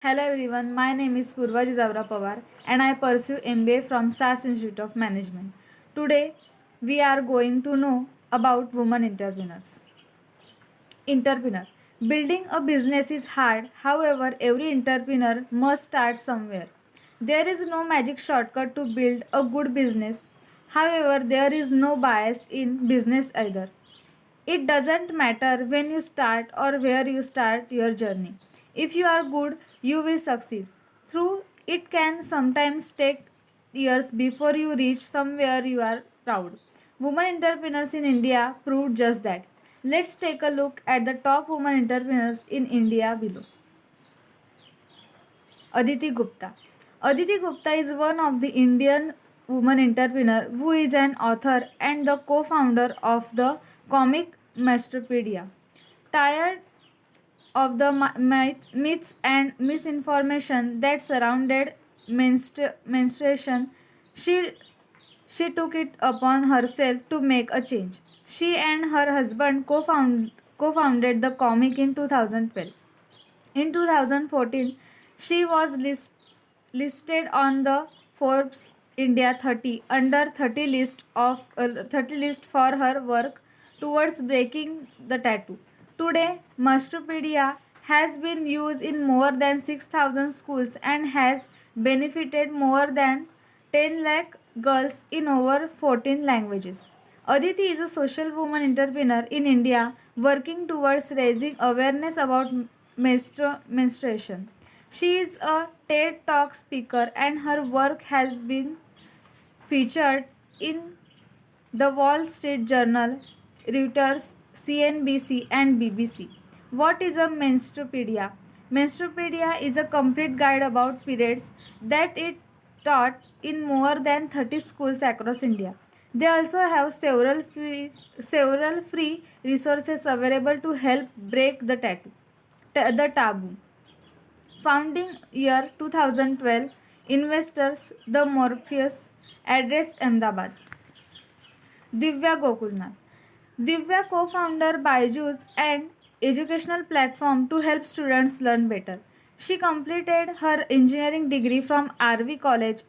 Hello everyone, my name is Purva Jizavra Pawar and I pursue MBA from SAS Institute of Management. Today we are going to know about women entrepreneurs. Entrepreneur. Building a business is hard, however, every entrepreneur must start somewhere. There is no magic shortcut to build a good business, however, there is no bias in business either. It doesn't matter when you start or where you start your journey. If you are good, you will succeed. Through it can sometimes take years before you reach somewhere you are proud. Women entrepreneurs in India proved just that. Let's take a look at the top women entrepreneurs in India below. Aditi Gupta. Aditi Gupta is one of the Indian woman entrepreneur who is an author and the co-founder of the comic Masterpedia. Tired of the myths and misinformation that surrounded menstruation, she, she took it upon herself to make a change. She and her husband co-founded the comic in 2012. In 2014, she was listed on the Forbes India 30 under 30 list for her work towards breaking the tattoo. Today, Mastropedia has been used in more than 6,000 schools and has benefited more than 10 lakh girls in over 14 languages. Aditi is a social woman entrepreneur in India working towards raising awareness about menstruation. She is a TED Talk speaker and her work has been featured in the Wall Street Journal, Reuters, CNBC, and BBC. What is a menstrupedia? Menstrupedia is a complete guide about periods that it taught in more than 30 schools across India. They also have several free resources available to help break the taboo. Founding year 2012, investors the Morpheus, address Ahmedabad. Divya Gokulnath. Divya co-founder Byju's and educational platform to help students learn better. She completed her engineering degree from RV College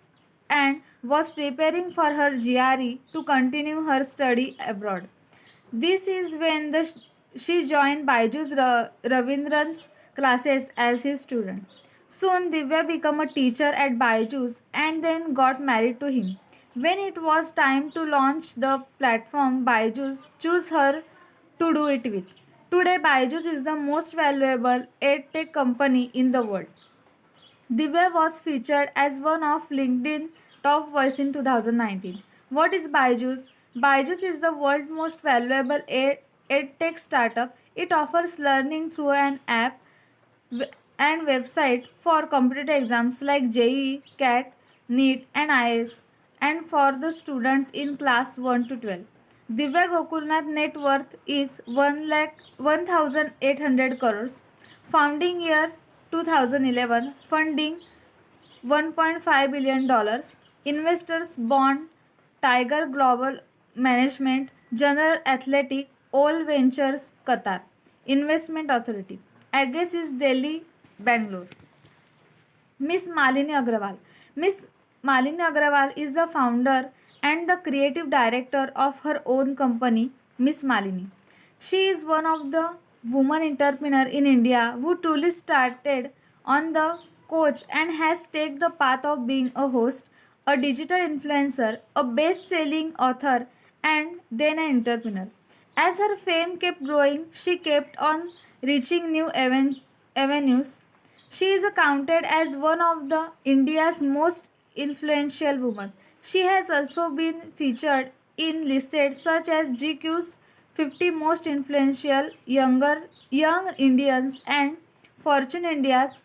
and was preparing for her GRE to continue her study abroad. This is when she joined Byju's Ravindran's classes as his student. Soon Divya became a teacher at Byju's and then got married to him. When it was time to launch the platform, Byju's chose her to do it with. Today, Byju's is the most valuable edtech company in the world. Divya was featured as one of LinkedIn top voice in 2019. What is Byju's? Byju's is the world's most valuable edtech startup. It offers learning through an app and website for competitive exams like JEE, CAT, NEET, and IAS, and for the students in class 1 to 12. Divya Gokulnath net worth is 1,800 crores. Founding year 2011, funding $1.5 billion. Investors Bond, Tiger Global Management, General Athletic, All Ventures, Qatar. Investment Authority. Address is Delhi, Bangalore. Miss Malini Agrawal. Miss Malini Agrawal is the founder and the creative director of her own company, Miss Malini. She is one of the women entrepreneurs in India who truly started on the coach and has taken the path of being a host, a digital influencer, a best-selling author, and then an entrepreneur. As her fame kept growing, she kept on reaching new avenues. She is counted as one of the India's most influential women. She has also been featured in lists such as GQ's 50 most influential young Indians and Fortune India's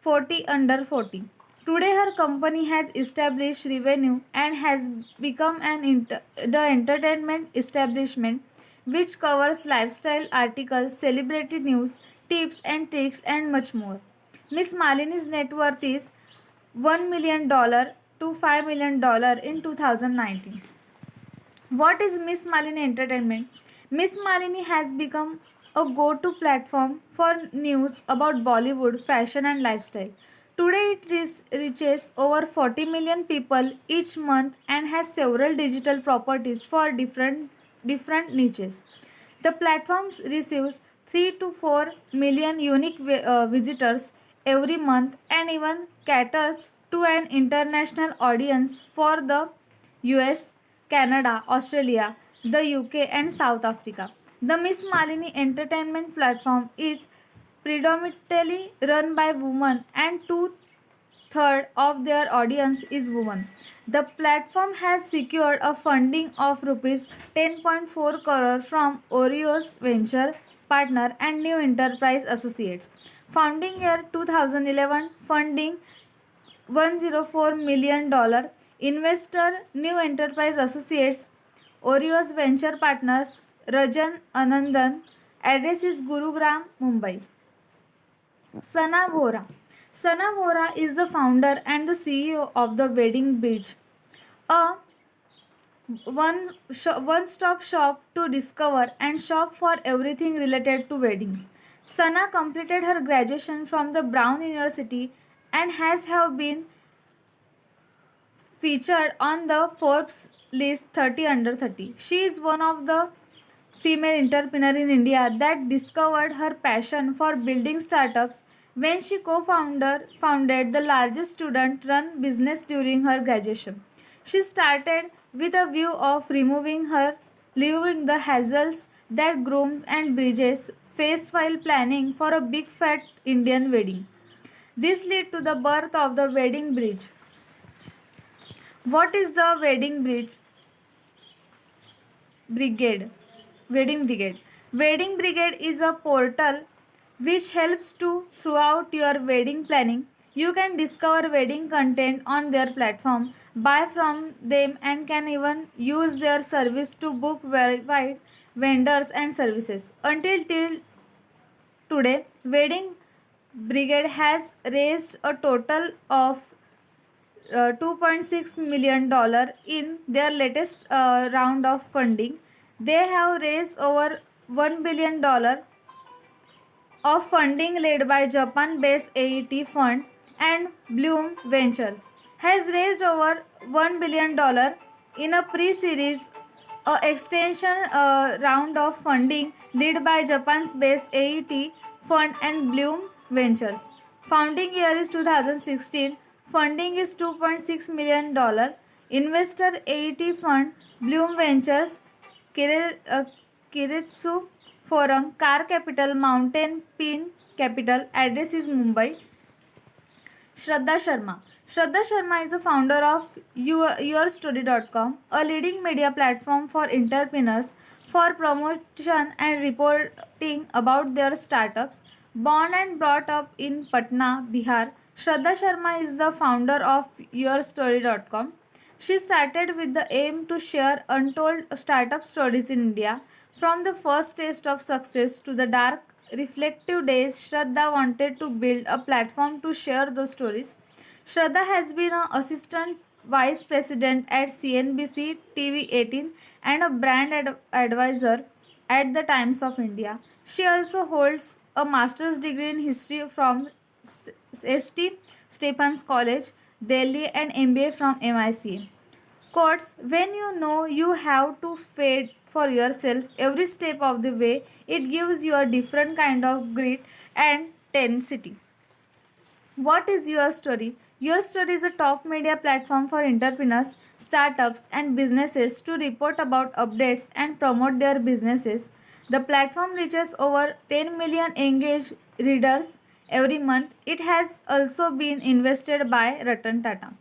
40 under 40. Today her company has established revenue and has become the entertainment establishment which covers lifestyle articles, celebrity news, tips and tricks and much more. Miss Malini's net worth is $1 million to $5 million in 2019. What is Miss Malini Entertainment? Miss Malini has become a go-to platform for news about Bollywood, fashion and lifestyle. Today it reaches over 40 million people each month and has several digital properties for different niches. The platform receives 3 to 4 million unique visitors every month and even caters to an international audience for the US, Canada, Australia, the UK, and South Africa. The Miss Malini entertainment platform is predominantly run by women, and two-thirds of their audience is women. The platform has secured a funding of rupees 10.4 crore from Oreos Venture Partner and New Enterprise Associates. Founding year 2011, funding $104 million. Investor New Enterprise Associates, Oreos Venture Partners, Rajan Anandan. Address is Gurugram, Mumbai. Sana Vora. Sana Vora is the founder and the CEO of the Wedding Bridge, a one-stop shop to discover and shop for everything related to weddings. Sana completed her graduation from the Brown University and has have been featured on the Forbes list 30 under 30. She is one of the female entrepreneur in India that discovered her passion for building startups when she founded the largest student-run business during her graduation. She started with a view of removing the hassles that grooms and brides face while planning for a big fat Indian wedding. This led to the birth of the Wedding Bridge. What is the Wedding Brigade? Wedding Brigade. Wedding Brigade is a portal which helps to throughout your wedding planning. You can discover wedding content on their platform, buy from them and can even use their service to book worldwide vendors and services. Until till today, Wedding Brigade has raised a total of $2.6 million in their latest round of funding. They have raised over $1 billion of funding led by Japan-based AET Fund, and Bloom Ventures has raised over $1 billion in a pre-series extension round of funding led by Japan's based AET Fund and Bloom Ventures. Founding year is 2016. Funding is $2.6 million. Investor AET Fund, Bloom Ventures, Kiritsu Forum, Car Capital, Mountain Pin Capital. Address is Mumbai. Shraddha Sharma. Shraddha Sharma is the founder of YourStory.com, a leading media platform for entrepreneurs for promotion and reporting about their startups. Born and brought up in Patna, Bihar, Shraddha Sharma is the founder of YourStory.com. She started with the aim to share untold startup stories in India. From the first taste of success to the dark, reflective days, Shraddha wanted to build a platform to share those stories. Shraddha has been an assistant vice president at CNBC TV 18 and a brand advisor at the Times of India. She also holds a master's degree in history from St. Stephen's College, Delhi, and MBA from MICA. Quotes: when you know you have to fade for yourself every step of the way, it gives you a different kind of grit and tenacity. What is Your Story? Your Story is a top media platform for entrepreneurs, startups, and businesses to report about updates and promote their businesses. The platform reaches over 10 million engaged readers every month. It has also been invested by Ratan Tata.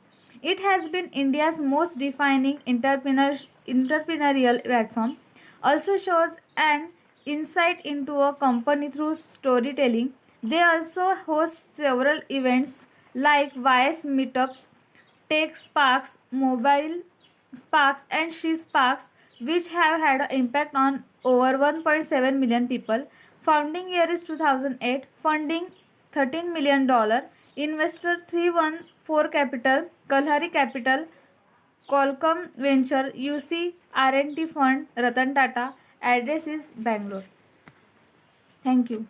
It has been India's most defining entrepreneurial platform. Also shows an insight into a company through storytelling. They also host several events like YS Meetups, Tech Sparks, Mobile Sparks, and She Sparks, which have had an impact on over 1.7 million people. Founding year is 2008. Funding $13 million. Investor 314 Capital, Kalhari Capital, Qualcomm Venture, UC R&T Fund, Ratan Tata. Address is Bangalore. Thank you.